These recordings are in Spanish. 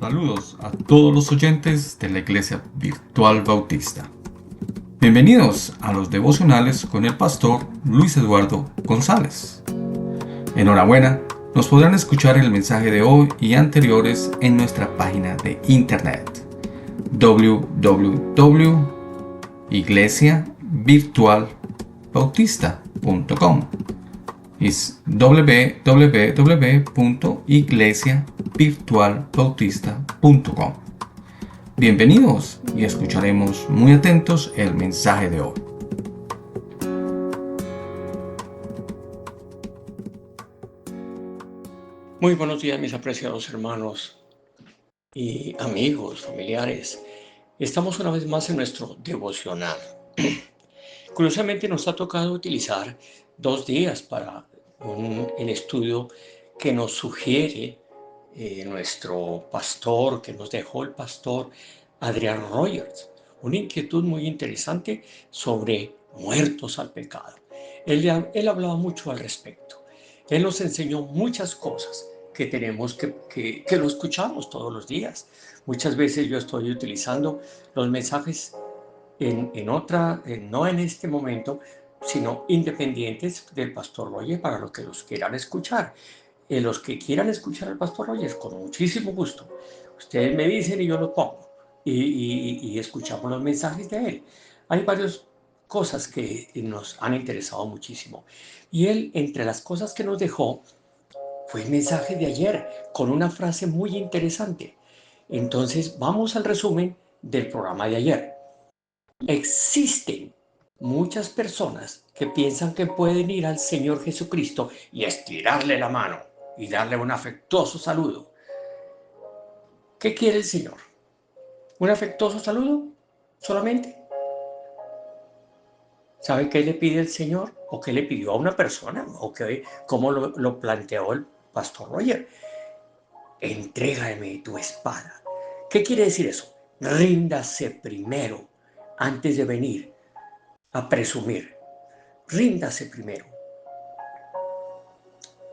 Saludos a todos los oyentes de la Iglesia Virtual Bautista. Bienvenidos a los devocionales con el pastor Luis Eduardo González. Enhorabuena, nos podrán escuchar el mensaje de hoy y anteriores en nuestra página de internet www.iglesiavirtualbautista.com. Es www.iglesiavirtualbautista.com. Bienvenidos y escucharemos muy atentos el mensaje de hoy. Muy buenos días, mis apreciados hermanos y amigos, familiares. Estamos una vez más en nuestro devocional. Curiosamente nos ha tocado utilizar 2 días para el estudio que nos sugiere nuestro pastor, que nos dejó el pastor Adrian Rogers. Una inquietud muy interesante sobre muertos al pecado. Él hablaba mucho al respecto. Él nos enseñó muchas cosas que tenemos que lo escuchamos todos los días. Muchas veces yo estoy utilizando los mensajes no en este momento, sino independientes del pastor Roger para los que los quieran escuchar. Los que quieran escuchar al pastor Roger, con muchísimo gusto. Ustedes me dicen y yo lo pongo. Y escuchamos los mensajes de él. Hay varias cosas que nos han interesado muchísimo. Y él, entre las cosas que nos dejó, fue el mensaje de ayer, con una frase muy interesante. Entonces, vamos al resumen del programa de ayer. Existen muchas personas que piensan que pueden ir al Señor Jesucristo y estirarle la mano y darle un afectuoso saludo. ¿Qué quiere el Señor? ¿Un afectuoso saludo solamente? ¿Sabe qué le pide el Señor? ¿O qué le pidió a una persona? ¿O cómo lo planteó el pastor Roger? Entrégame tu espada. ¿Qué quiere decir eso? Ríndase primero antes de venir a presumir. Ríndase primero.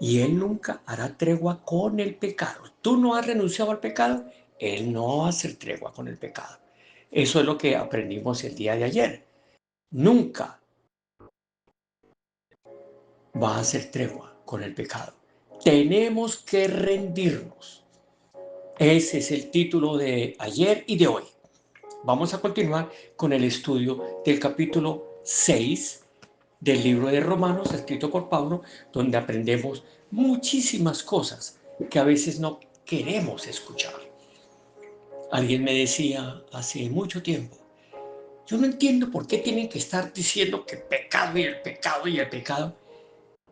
Y Él nunca hará tregua con el pecado. Tú no has renunciado al pecado, Él no va a hacer tregua con el pecado. Eso es lo que aprendimos el día de ayer. Nunca va a hacer tregua con el pecado. Tenemos que rendirnos. Ese es el título de ayer y de hoy. Vamos a continuar con el estudio del capítulo 6 del libro de Romanos, escrito por Pablo, donde aprendemos muchísimas cosas que a veces no queremos escuchar. Alguien me decía hace mucho tiempo, yo no entiendo por qué tienen que estar diciendo que pecado y el pecado y el pecado.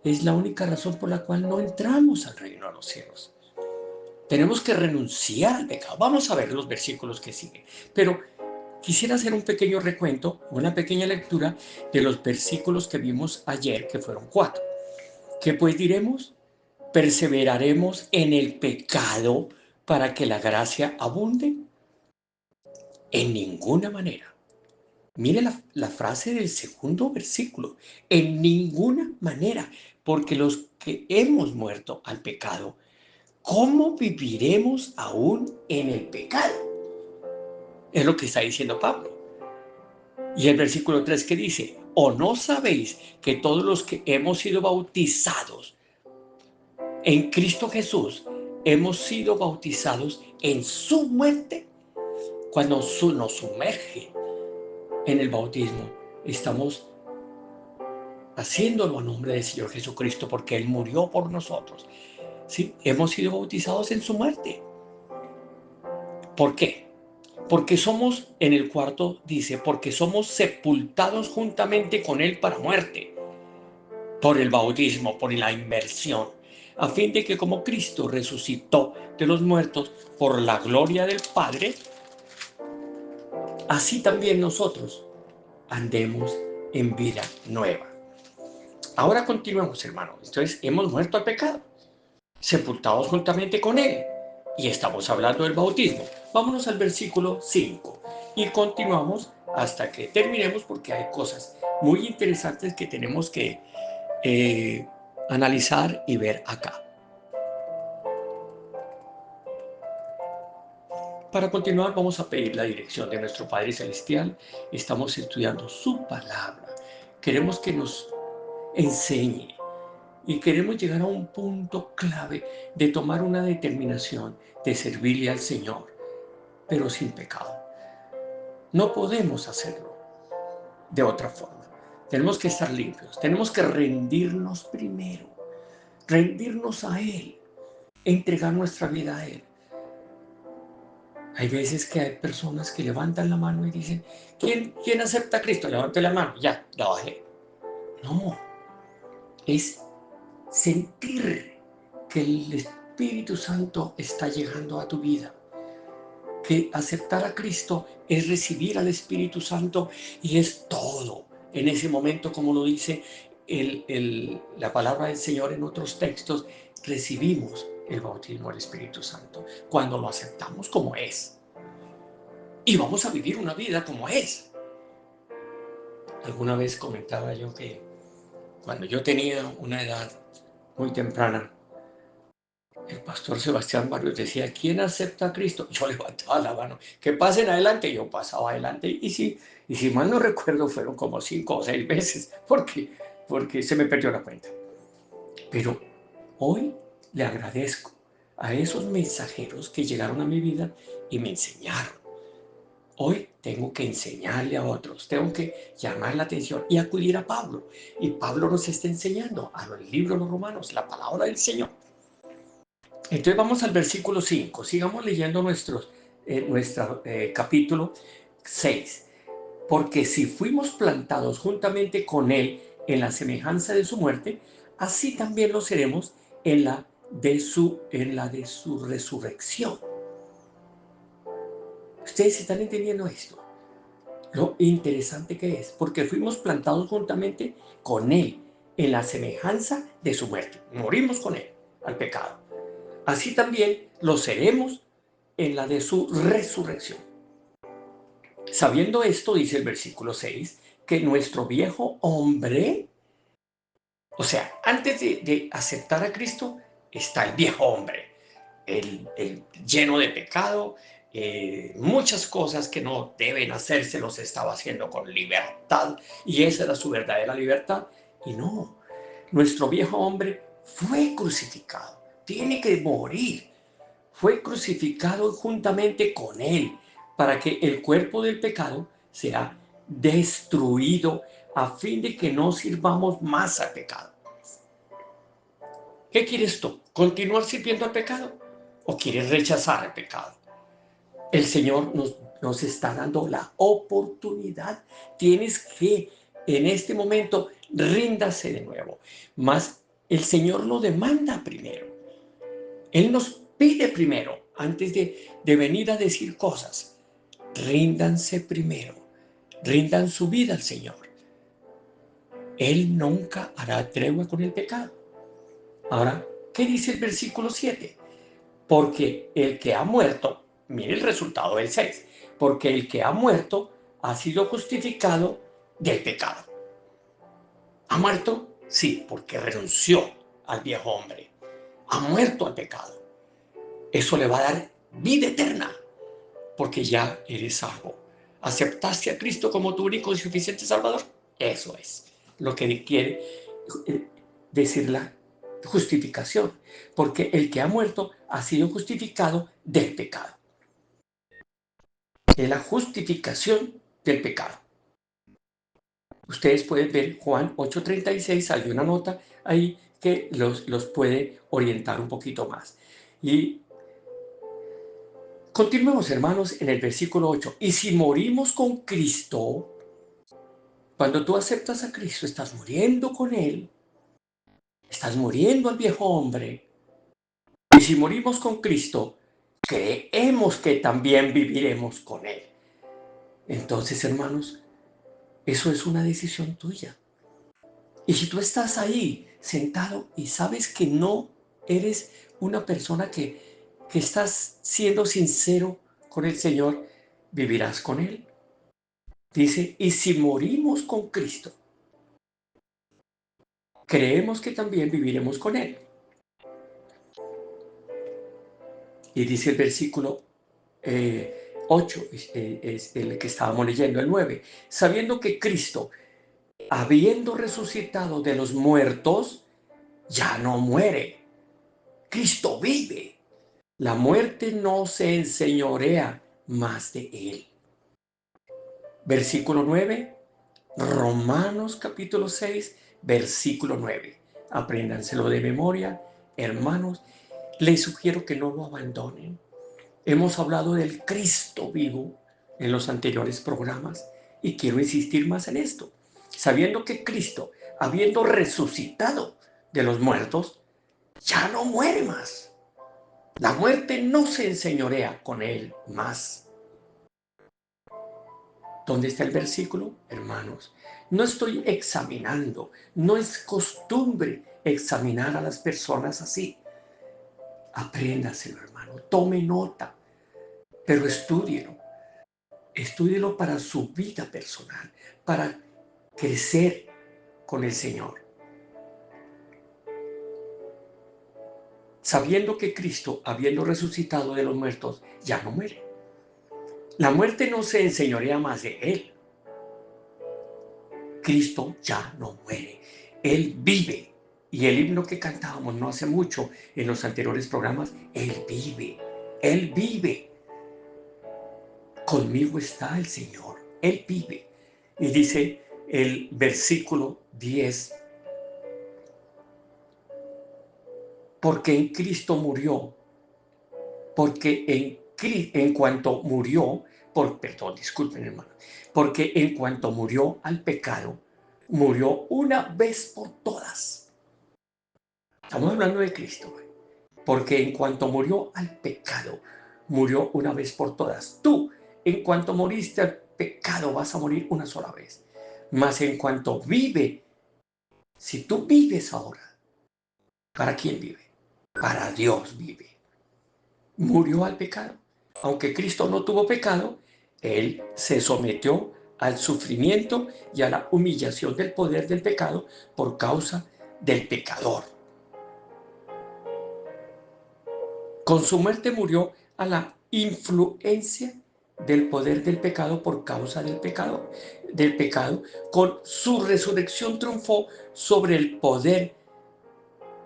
Es la única razón por la cual no entramos al reino de los cielos. Tenemos que renunciar al pecado. Vamos a ver los versículos que siguen. Pero quisiera hacer un pequeño recuento, una pequeña lectura de los versículos que vimos ayer, que fueron 4. ¿Qué pues diremos? ¿Perseveraremos en el pecado para que la gracia abunde? En ninguna manera. Mire la frase del segundo versículo. En ninguna manera. Porque los que hemos muerto al pecado, ¿cómo viviremos aún en el pecado? Es lo que está diciendo Pablo. Y el versículo 3 que dice, ¿o no sabéis que todos los que hemos sido bautizados en Cristo Jesús, hemos sido bautizados en su muerte? Cuando nos sumerge en el bautismo, estamos haciéndolo a nombre del Señor Jesucristo porque Él murió por nosotros. ¿Sí? Hemos sido bautizados en su muerte. ¿Por qué? Porque somos, en el cuarto dice, porque somos sepultados juntamente con Él para muerte, por el bautismo, por la inmersión, a fin de que como Cristo resucitó de los muertos por la gloria del Padre, así también nosotros andemos en vida nueva. Ahora continuamos, hermanos. Entonces, hemos muerto al pecado, sepultados juntamente con Él, y estamos hablando del bautismo. Vámonos al versículo 5 y continuamos hasta que terminemos porque hay cosas muy interesantes que tenemos que analizar y ver acá. para continuar vamos a pedir la dirección de nuestro Padre Celestial. Estamos estudiando su palabra. Queremos que nos enseñe y queremos llegar a un punto clave de tomar una determinación de servirle al Señor, pero sin pecado. No podemos hacerlo de otra forma. Tenemos que estar limpios, tenemos que rendirnos primero, rendirnos a Él, entregar nuestra vida a Él. Hay veces que hay personas que levantan la mano y dicen, ¿quién acepta a Cristo? Levante la mano, ya, la bajé. No, es sentir que el Espíritu Santo está llegando a tu vida. Que aceptar a Cristo es recibir al Espíritu Santo y es todo. En ese momento, como lo dice la palabra del Señor en otros textos, recibimos el bautismo del Espíritu Santo cuando lo aceptamos como es. Y vamos a vivir una vida como es. Alguna vez comentaba yo que cuando yo tenía una edad muy temprana, el pastor Sebastián Barrios decía, ¿quién acepta a Cristo? Yo levantaba la mano, que pasen adelante, yo pasaba adelante. Y si mal no recuerdo, fueron como 5 o 6 veces, porque se me perdió la cuenta. Pero hoy le agradezco a esos mensajeros que llegaron a mi vida y me enseñaron. Hoy tengo que enseñarle a otros, tengo que llamar la atención y acudir a Pablo. Y Pablo nos está enseñando a los libros de los Romanos, la palabra del Señor. Entonces vamos al versículo 5. Sigamos leyendo nuestro capítulo 6. Porque si fuimos plantados juntamente con Él en la semejanza de su muerte, así también lo seremos en la de su resurrección. ¿Ustedes están entendiendo esto? Lo interesante que es, porque fuimos plantados juntamente con Él en la semejanza de su muerte. Morimos con Él al pecado. Así también lo seremos en la de su resurrección. Sabiendo esto, dice el versículo 6, que nuestro viejo hombre, o sea, antes de aceptar a Cristo, está el viejo hombre, el lleno de pecado, muchas cosas que no deben hacerse los estaba haciendo con libertad, y esa era su verdadera libertad. Y no, nuestro viejo hombre fue crucificado, tiene que morir. Fue crucificado juntamente con Él, para que el cuerpo del pecado sea destruido, a fin de que no sirvamos más al pecado. ¿Qué quieres tú? ¿Continuar sirviendo al pecado? ¿O quieres rechazar el pecado? El Señor nos está dando la oportunidad. Tienes que, en este momento, ríndase de nuevo. Mas el Señor lo demanda primero. Él nos pide primero, antes de venir a decir cosas, ríndanse primero, rindan su vida al Señor. Él nunca hará tregua con el pecado. Ahora, ¿qué dice el versículo 7? Porque el que ha muerto, mire el resultado del 6, porque el que ha muerto ha sido justificado del pecado. ¿Ha muerto? Sí, porque renunció al viejo hombre. Ha muerto al pecado. Eso le va a dar vida eterna, porque ya eres salvo. ¿Aceptaste a Cristo como tu único y suficiente Salvador? Eso es lo que quiere decir la justificación, porque el que ha muerto ha sido justificado del pecado. Es la justificación del pecado. Ustedes pueden ver Juan 8:36, hay una nota ahí que los puede orientar un poquito más. Y continuemos, hermanos, en el versículo 8. Y si morimos con Cristo, cuando tú aceptas a Cristo, estás muriendo con Él, estás muriendo al viejo hombre. Y si morimos con Cristo, creemos que también viviremos con Él. Entonces, hermanos, eso es una decisión tuya. Y si tú estás ahí sentado y sabes que no eres una persona que estás siendo sincero con el Señor, vivirás con Él. Dice, y si morimos con Cristo, creemos que también viviremos con Él. Y dice el versículo 8 es el que estábamos leyendo, el 9. Sabiendo que Cristo, habiendo resucitado de los muertos, ya no muere. Cristo vive. La muerte no se enseñorea más de él. Versículo 9, Romanos capítulo 6, versículo 9. Apréndanselo de memoria, hermanos. Les sugiero que no lo abandonen. Hemos hablado del Cristo vivo en los anteriores programas y quiero insistir más en esto. Sabiendo que Cristo, habiendo resucitado de los muertos, ya no muere más. La muerte no se enseñorea con él más. ¿Dónde está el versículo, hermanos? No estoy examinando, no es costumbre examinar a las personas así. Apréndaselo, hermano, tome nota, pero estúdielo. Estúdielo para su vida personal, para crecer con el Señor. Sabiendo que Cristo, habiendo resucitado de los muertos, ya no muere. La muerte no se enseñorea más de él. Cristo ya no muere. Él vive. Y el himno que cantábamos no hace mucho en los anteriores programas, Él vive. Él vive. Conmigo está el Señor. Él vive. Y dice el versículo 10, porque en Cristo murió, porque en cuanto murió, disculpen hermano, porque en cuanto murió al pecado, murió una vez por todas. Estamos hablando de Cristo, porque en cuanto murió al pecado, murió una vez por todas. Tú, en cuanto moriste al pecado, vas a morir una sola vez. Mas en cuanto vive, si tú vives ahora, ¿para quién vive? Para Dios vive. Murió al pecado. Aunque Cristo no tuvo pecado, Él se sometió al sufrimiento y a la humillación del poder del pecado por causa del pecador. Con su muerte murió a la influencia del poder del pecado por causa del pecado. Con su resurrección triunfó sobre el poder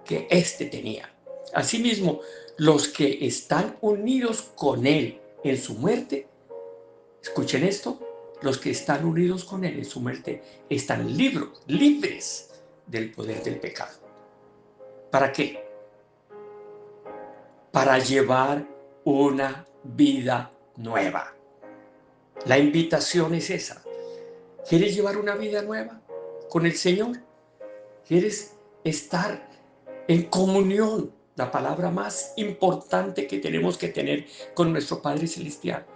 que éste tenía. Asimismo, los que están unidos con él en su muerte, escuchen esto, los que están unidos con él en su muerte están libres del poder del pecado. ¿Para qué? Para llevar una vida nueva. La invitación es esa. ¿Quieres llevar una vida nueva con el Señor? ¿Quieres estar en comunión? La palabra más importante que tenemos que tener con nuestro Padre Celestial.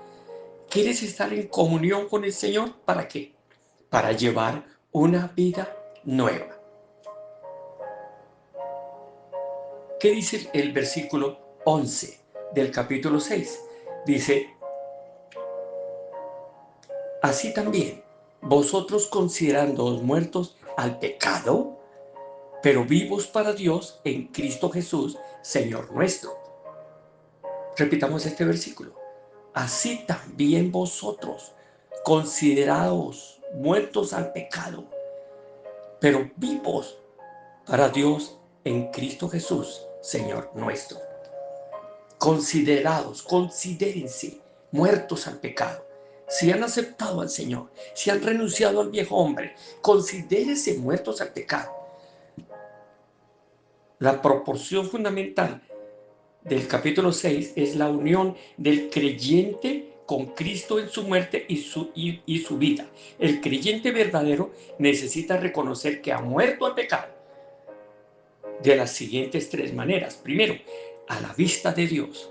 ¿Quieres estar en comunión con el Señor? ¿Para qué? Para llevar una vida nueva. ¿Qué dice el versículo 11 del capítulo 6? Dice, así también, vosotros considerándoos muertos al pecado, pero vivos para Dios en Cristo Jesús, Señor nuestro. Repitamos este versículo. Así también vosotros, considerados muertos al pecado, pero vivos para Dios en Cristo Jesús, Señor nuestro. Considérense muertos al pecado. Si han aceptado al Señor, si han renunciado al viejo hombre, considérense muertos al pecado. La proporción fundamental del capítulo 6 es la unión del creyente con Cristo en su muerte y su vida. El creyente verdadero necesita reconocer que ha muerto al pecado de las siguientes tres maneras. Primero, a la vista de Dios.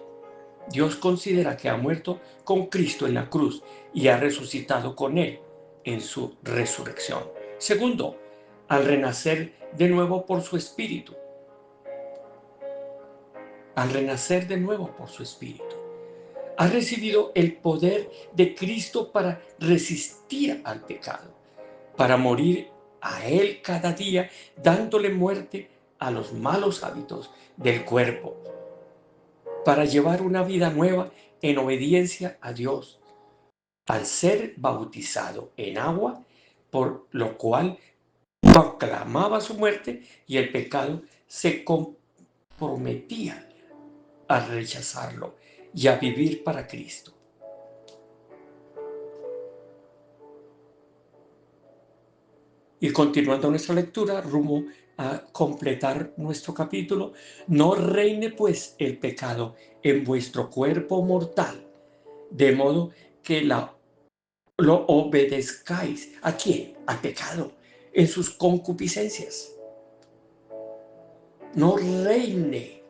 Dios considera que ha muerto con Cristo en la cruz y ha resucitado con Él en su resurrección. Segundo, al renacer de nuevo por su Espíritu. Al renacer de nuevo por su Espíritu. Ha recibido el poder de Cristo para resistir al pecado, para morir a Él cada día, dándole muerte a los malos hábitos del cuerpo. para llevar una vida nueva en obediencia a Dios, al ser bautizado en agua, por lo cual proclamaba su muerte y el pecado se comprometía a rechazarlo y a vivir para Cristo. Y continuando nuestra lectura, rumbo a completar nuestro capítulo, no reine pues el pecado en vuestro cuerpo mortal, de modo que lo obedezcáis. ¿A quién? Al pecado, en sus concupiscencias. No reine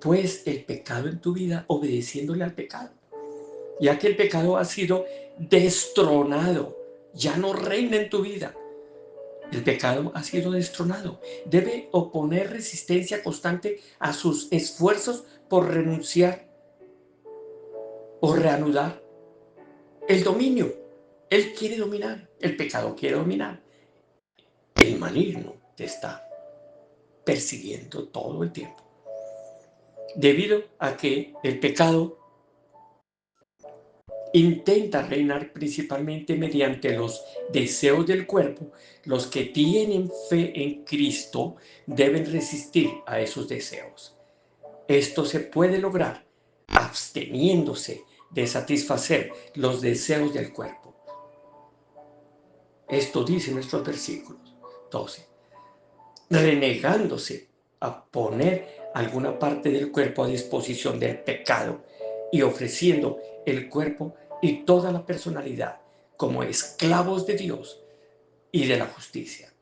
pues el pecado en tu vida obedeciéndole al pecado, ya que el pecado ha sido destronado, ya no reina en tu vida. El pecado ha sido destronado. Debe oponer resistencia constante a sus esfuerzos por renunciar o reanudar el dominio. Él quiere dominar, el pecado quiere dominar. El maligno te está persiguiendo todo el tiempo. Debido a que el pecado intenta reinar principalmente mediante los deseos del cuerpo, los que tienen fe en Cristo deben resistir a esos deseos. Esto se puede lograr absteniéndose de satisfacer los deseos del cuerpo. Esto dice nuestros versículos 12. Renegándose a poner alguna parte del cuerpo a disposición del pecado y ofreciendo el cuerpo y toda la personalidad como esclavos de Dios y de la justicia.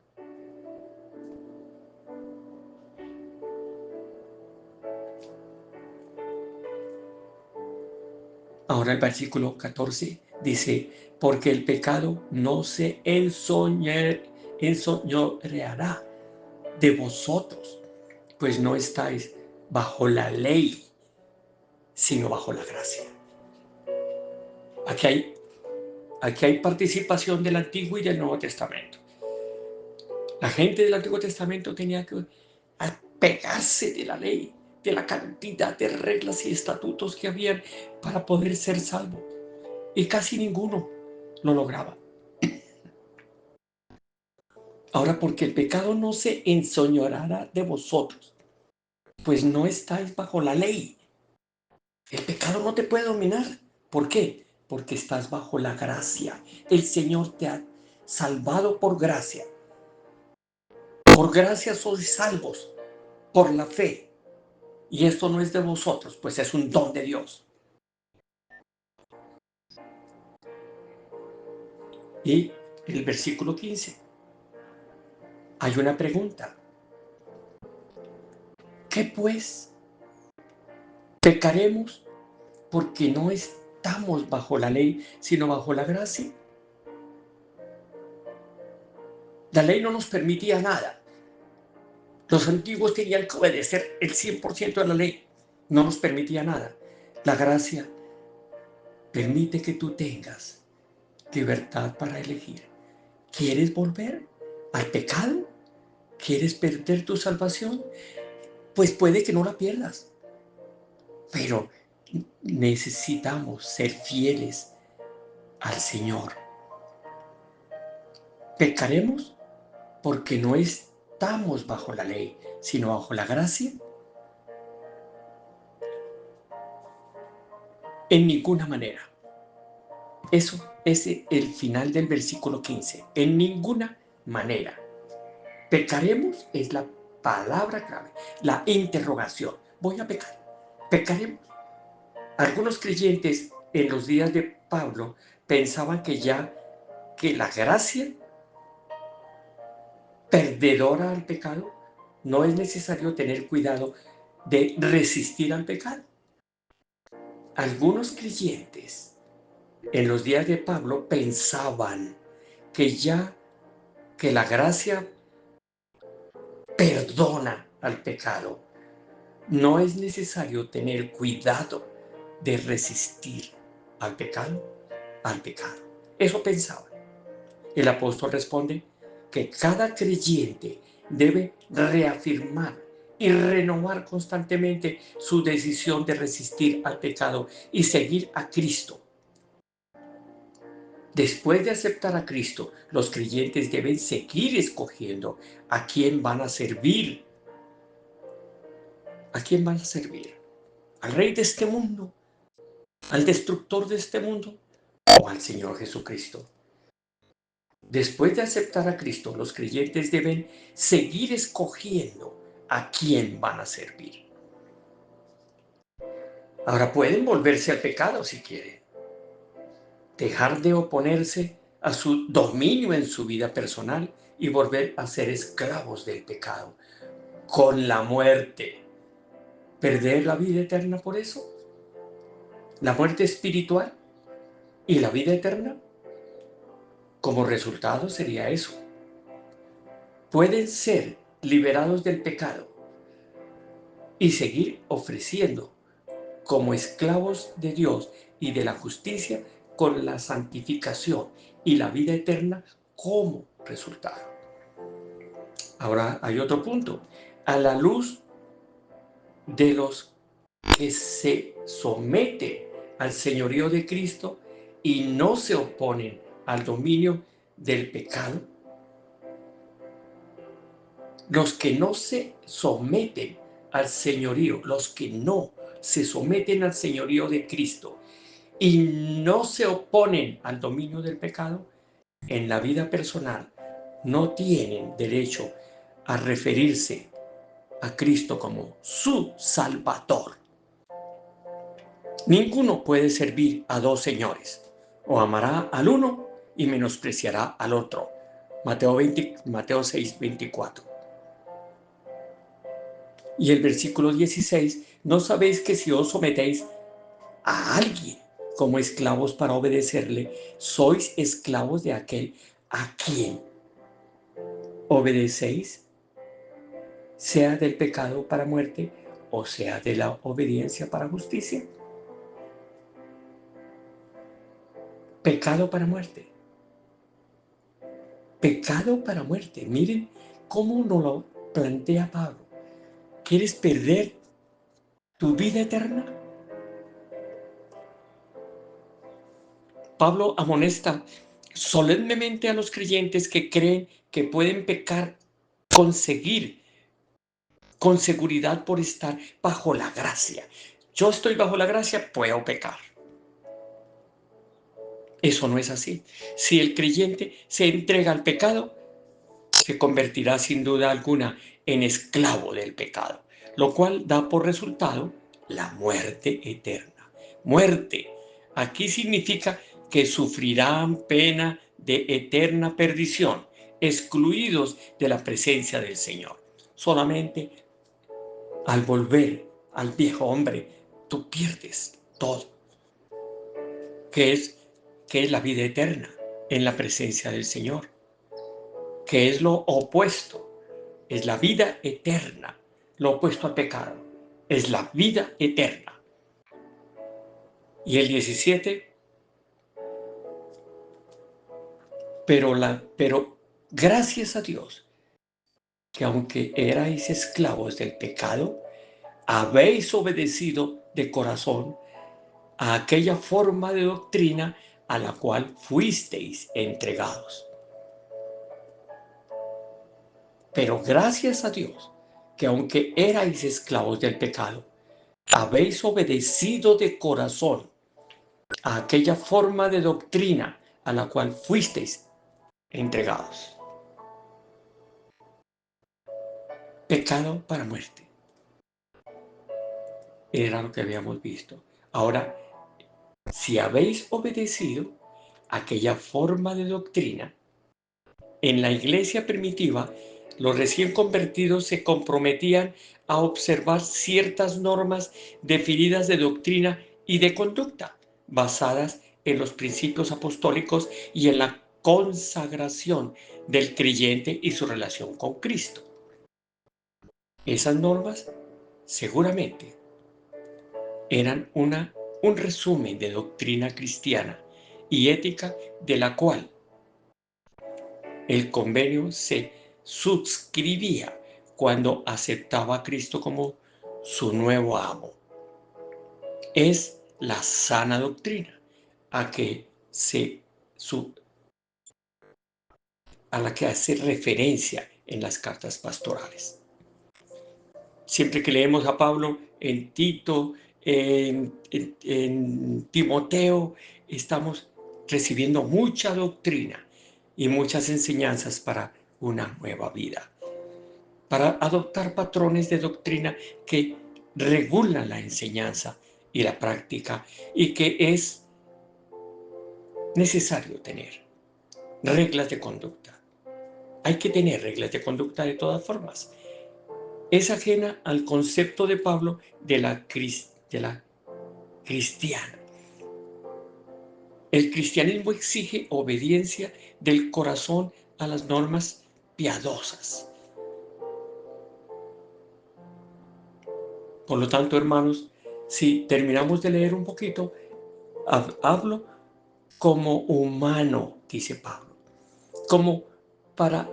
Ahora el versículo 14 dice, porque el pecado no se enseñoreará de vosotros, pues no estáis bajo la ley, sino bajo la gracia. Aquí hay participación del Antiguo y del Nuevo Testamento. La gente del Antiguo Testamento tenía que apegarse de la ley, de la cantidad de reglas y estatutos que habían para poder ser salvo. Y casi ninguno lo lograba. Ahora, porque el pecado no se enseñoreará de vosotros, pues no estáis bajo la ley. El pecado no te puede dominar. ¿Por qué? Porque estás bajo la gracia. El Señor te ha salvado por gracia. Por gracia sois salvos, por la fe. Y esto no es de vosotros, pues es un don de Dios. Y el versículo 15. Hay una pregunta. ¿Qué pues? ¿Pecaremos porque no estamos bajo la ley, sino bajo la gracia? La ley no nos permitía nada. Los antiguos tenían que obedecer el 100% de la ley. No nos permitía nada. La gracia permite que tú tengas libertad para elegir. ¿Quieres volver al pecado? ¿Quieres perder tu salvación? Pues puede que no la pierdas. Pero necesitamos ser fieles al Señor. ¿Pecaremos porque no estamos bajo la ley, sino bajo la gracia? En ninguna manera. Eso es el final del versículo 15. En ninguna manera. Pecaremos es la palabra clave, la interrogación. Voy a pecar. Pecaremos. Algunos creyentes en los días de Pablo pensaban que la gracia perdedora al pecado, no es necesario tener cuidado de resistir al pecado. Algunos creyentes en los días de Pablo pensaban que la gracia perdona al pecado. No es necesario tener cuidado de resistir al pecado, al pecado. Eso pensaban. El apóstol responde que cada creyente debe reafirmar y renovar constantemente su decisión de resistir al pecado y seguir a Cristo. Después de aceptar a Cristo, los creyentes deben seguir escogiendo a quién van a servir. ¿A quién van a servir? ¿Al rey de este mundo? ¿Al destructor de este mundo? ¿O al Señor Jesucristo? Después de aceptar a Cristo, los creyentes deben seguir escogiendo a quién van a servir. Ahora pueden volverse al pecado si quieren. Dejar de oponerse a su dominio en su vida personal y volver a ser esclavos del pecado, con la muerte. ¿Perder la vida eterna por eso? ¿La muerte espiritual y la vida eterna? Como resultado sería eso. Pueden ser liberados del pecado y seguir ofreciendo como esclavos de Dios y de la justicia con la santificación y la vida eterna como resultado. Ahora hay otro punto. A la luz de los que se someten al señorío de Cristo y no se oponen al dominio del pecado, los que no se someten al señorío, los que no se someten al señorío de Cristo y no se oponen al dominio del pecado, en la vida personal no tienen derecho a referirse a Cristo como su Salvador. Ninguno puede servir a dos señores. O amará al uno y menospreciará al otro. Mateo 6, 24. Y el versículo 16, ¿no sabéis que si os sometéis a alguien como esclavos para obedecerle, sois esclavos de aquel a quien obedecéis, sea del pecado para muerte o sea de la obediencia para justicia? Pecado para muerte. Pecado para muerte. Miren cómo nos lo plantea Pablo. ¿Quieres perder tu vida eterna? Pablo amonesta solemnemente a los creyentes que creen que pueden pecar, conseguir con seguridad por estar bajo la gracia. Yo estoy bajo la gracia, puedo pecar. Eso no es así. Si el creyente se entrega al pecado, se convertirá sin duda alguna en esclavo del pecado, lo cual da por resultado la muerte eterna. Muerte aquí significa que sufrirán pena de eterna perdición, excluidos de la presencia del Señor. Solamente al volver al viejo hombre, tú pierdes todo, que es la vida eterna en la presencia del Señor, que es lo opuesto, es la vida eterna, lo opuesto al pecado, es la vida eterna. Y el 17, pero gracias a Dios, que aunque erais esclavos del pecado, habéis obedecido de corazón a aquella forma de doctrina a la cual fuisteis entregados. Pero gracias a Dios, que aunque erais esclavos del pecado, habéis obedecido de corazón a aquella forma de doctrina a la cual fuisteis entregados. Pecado para muerte. Era lo que habíamos visto. Ahora, si habéis obedecido aquella forma de doctrina, en la iglesia primitiva, los recién convertidos se comprometían a observar ciertas normas definidas de doctrina y de conducta, basadas en los principios apostólicos y en la consagración del creyente y su relación con Cristo. Esas normas seguramente eran un resumen de doctrina cristiana y ética de la cual el convenio se suscribía cuando aceptaba a Cristo como su nuevo amo. Es la sana doctrina a la que hace referencia en las cartas pastorales. Siempre que leemos a Pablo en Tito, en Timoteo, estamos recibiendo mucha doctrina y muchas enseñanzas para una nueva vida, para adoptar patrones de doctrina que regulan la enseñanza y la práctica, y que es necesario tener reglas de conducta. Hay que tener reglas de conducta de todas formas. Es ajena al concepto de Pablo de la cristiana. El cristianismo exige obediencia del corazón a las normas piadosas. Por lo tanto, hermanos, si terminamos de leer un poquito, hablo como humano, dice Pablo, como para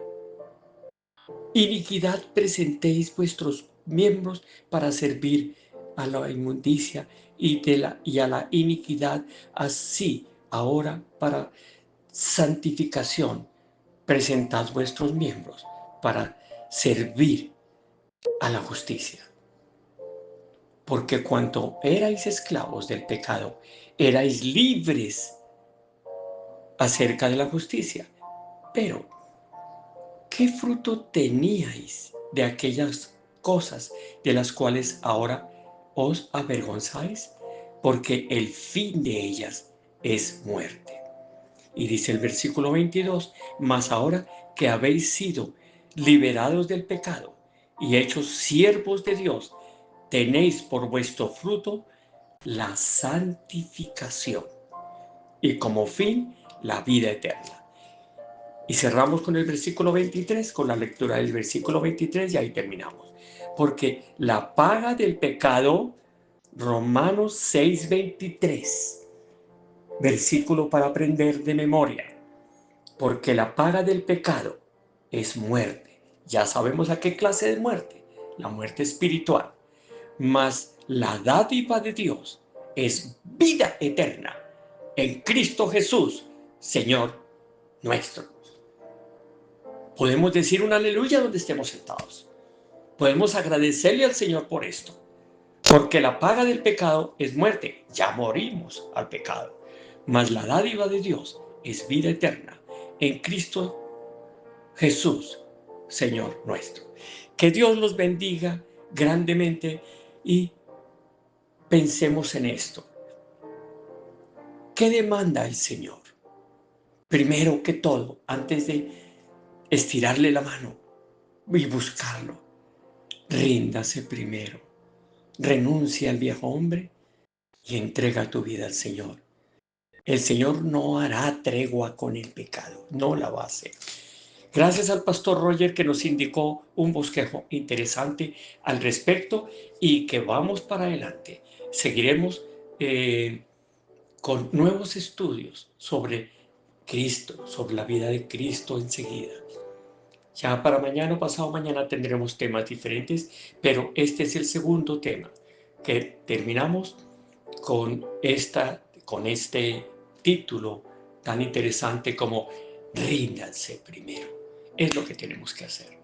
iniquidad presentéis vuestros miembros para servir a la inmundicia y a la iniquidad, así ahora para santificación presentad vuestros miembros para servir a la justicia. Porque cuando erais esclavos del pecado, erais libres acerca de la justicia. Pero, ¿qué fruto teníais de aquellas cosas de las cuales ahora os avergonzáis? Porque el fin de ellas es muerte. Y dice el versículo 22, mas ahora que habéis sido liberados del pecado y hechos siervos de Dios, tenéis por vuestro fruto la santificación y como fin la vida eterna. Y cerramos con el versículo 23, con la lectura del versículo 23 y ahí terminamos. Porque la paga del pecado, Romanos 6:23, versículo para aprender de memoria. Porque la paga del pecado es muerte. Ya sabemos a qué clase de muerte, la muerte espiritual. Mas la dádiva de Dios es vida eterna en Cristo Jesús, Señor nuestro. Podemos decir un aleluya donde estemos sentados. Podemos agradecerle al Señor por esto. Porque la paga del pecado es muerte. Ya morimos al pecado. Mas la dádiva de Dios es vida eterna en Cristo Jesús, Señor nuestro. Que Dios los bendiga grandemente y pensemos en esto. ¿Qué demanda el Señor? Primero que todo, antes de estirarle la mano y buscarlo, ríndase primero. Renuncia al viejo hombre y entrega tu vida al Señor. El Señor no hará tregua con el pecado, no la va a hacer. Gracias al pastor Roger que nos indicó un bosquejo interesante al respecto y que vamos para adelante. Seguiremos con nuevos estudios sobre Cristo, sobre la vida de Cristo enseguida. Ya para mañana o pasado mañana tendremos temas diferentes, pero este es el segundo tema que terminamos con este título tan interesante como ríndanse primero. Es lo que tenemos que hacer.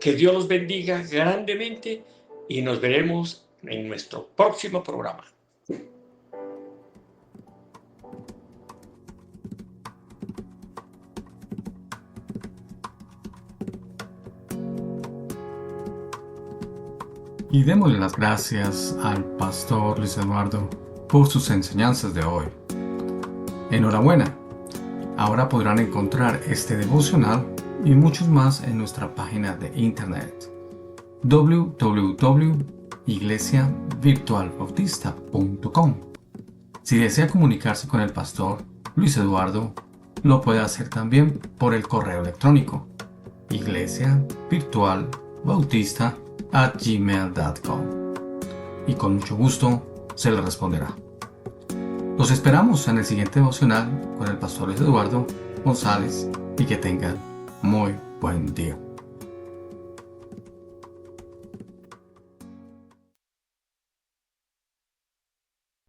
Que Dios los bendiga grandemente y nos veremos en nuestro próximo programa. Y démosle las gracias al pastor Luis Eduardo por sus enseñanzas de hoy. Enhorabuena. Ahora podrán encontrar este devocional y muchos más en nuestra página de internet www.iglesiavirtualbautista.com. Si desea comunicarse con el pastor Luis Eduardo, lo puede hacer también por el correo electrónico iglesiavirtualbautista@gmail.com y con mucho gusto se le responderá. Los esperamos en el siguiente devocional con el pastor Luis Eduardo González y que tengan muy buen día.